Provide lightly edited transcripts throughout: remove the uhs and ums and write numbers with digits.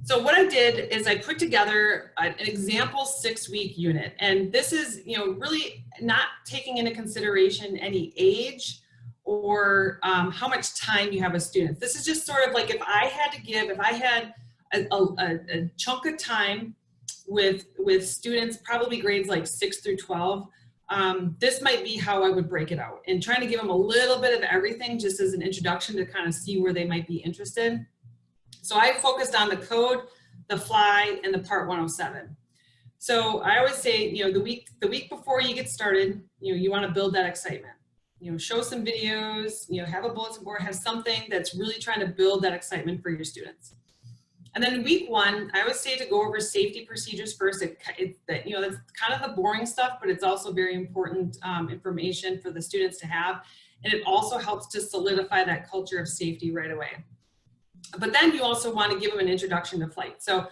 So what I did is I put together an example 6-week unit, and this is, really not taking into consideration any age or how much time you have with students. This is just sort of like if I had a chunk of time with students, probably grades like 6 through 12, this might be how I would break it out, and trying to give them a little bit of everything just as an introduction to kind of see where they might be interested. So I focused on the code, the fly, and the part 107. So I always say, the week before you get started, you want to build that excitement. Show some videos, have a bulletin board, have something that's really trying to build that excitement for your students. And then week 1, I always say to go over safety procedures first. That's kind of the boring stuff, but it's also very important information for the students to have. And it also helps to solidify that culture of safety right away. But then you also want to give them an introduction to flight. So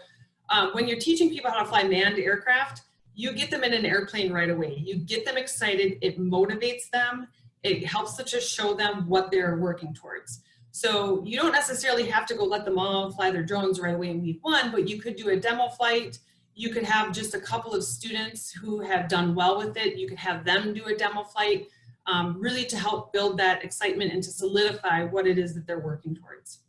when you're teaching people how to fly manned aircraft, you get them in an airplane right away. You get them excited, it motivates them, it helps to just show them what they're working towards. So you don't necessarily have to go let them all fly their drones right away in week 1, but you could do a demo flight. You could have just a couple of students who have done well with it. You could have them do a demo flight, really to help build that excitement and to solidify what it is that they're working towards.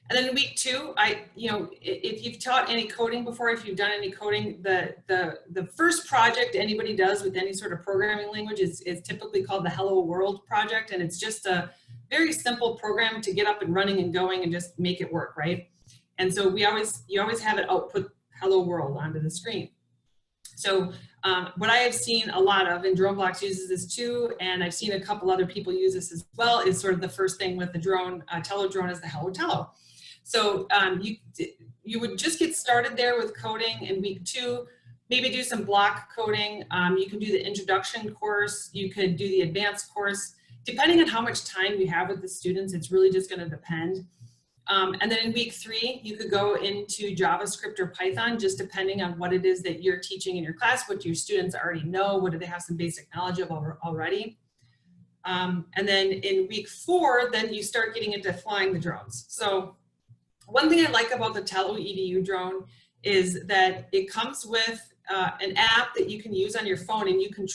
And then in week 2, if you've taught any coding before, if you've done any coding, the first project anybody does with any sort of programming language is typically called the Hello World project. And it's just a very simple program to get up and running and going and just make it work, right? And so you always have it output Hello World onto the screne. So what I have seen a lot of, and DroneBlocks uses this too, and I've seen a couple other people use this as well, is sort of the first thing with the drone, Tello drone is the Hello Tello. So you would just get started there with coding in week 2, maybe do some block coding. You can do the introduction course, you could do the advanced course. Depending on how much time you have with the students, it's really just going to depend. And then in week 3, you could go into JavaScript or Python, just depending on what it is that you're teaching in your class, what your students already know, what do they have some basic knowledge of already. And then in week 4, then you start getting into flying the drones. So one thing I like about the Tello EDU drone is that it comes with an app that you can use on your phone, and you can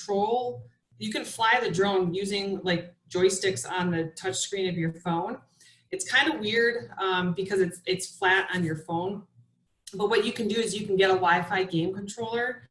fly the drone using like joysticks on the touch screen of your phone. It's kind of weird because it's flat on your phone, but what you can do is you can get a Wi-Fi game controller,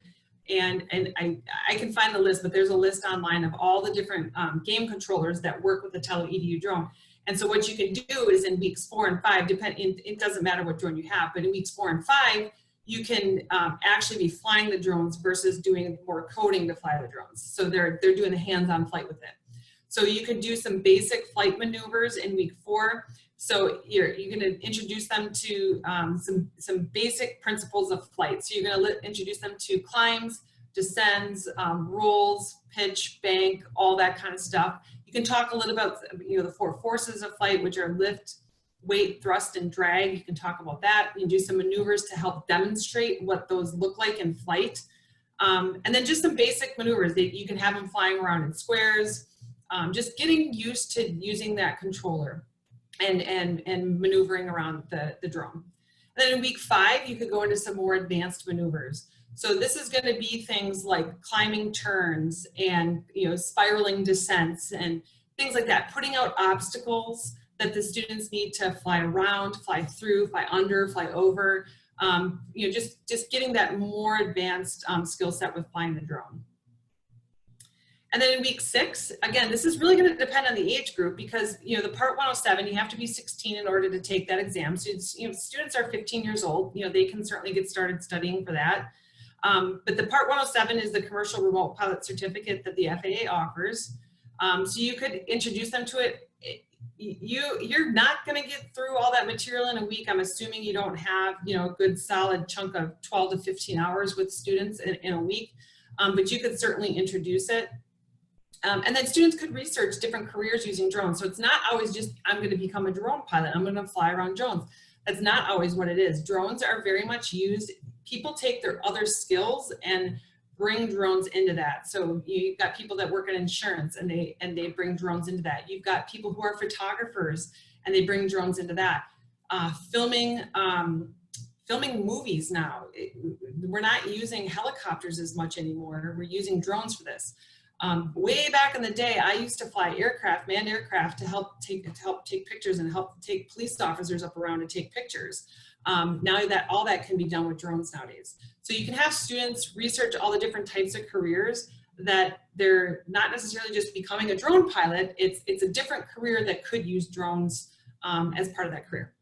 and I can find the list, but there's a list online of all the different game controllers that work with the Tello EDU drone. And so what you can do is in weeks 4 and 5, it doesn't matter what drone you have, but in weeks 4 and 5, you can actually be flying the drones versus doing more coding to fly the drones. So they're doing a hands-on flight with it. So you could do some basic flight maneuvers in week 4. So you're going to introduce them to some basic principles of flight. So you're going to introduce them to climbs, descends, rolls, pitch, bank, all that kind of stuff. You can talk a little about the 4 forces of flight, which are lift, weight, thrust, and drag. You can talk about that. You can do some maneuvers to help demonstrate what those look like in flight. And then just some basic maneuvers that you can have them flying around in squares, just getting used to using that controller and maneuvering around the drone. And then in week 5, you could go into some more advanced maneuvers. So this is going to be things like climbing turns and spiraling descents and things like that, putting out obstacles that the students need to fly around, fly through, fly under, fly over, just getting that more advanced skill set with flying the drone. And then in week 6, again, this is really going to depend on the age group because, the Part 107, you have to be 16 in order to take that exam. So, students are 15 years old, they can certainly get started studying for that. But the Part 107 is the commercial remote pilot certificate that the FAA offers. So you could introduce them to it. You're not going to get through all that material in a week. I'm assuming you don't have, a good solid chunk of 12 to 15 hours with students in a week, but you could certainly introduce it. And then students could research different careers using drones. So it's not always just, I'm going to become a drone pilot, I'm going to fly around drones. That's not always what it is. Drones are very much used. People take their other skills and bring drones into that. So you've got people that work in insurance and they bring drones into that. You've got people who are photographers and they bring drones into that. Filming filming movies now. We're not using helicopters as much anymore. We're using drones for this. Way back in the day, I used to fly aircraft, manned aircraft, to help take pictures and help take police officers up around to take pictures. Now that all that can be done with drones nowadays. So you can have students research all the different types of careers, that they're not necessarily just becoming a drone pilot. It's a different career that could use drones as part of that career.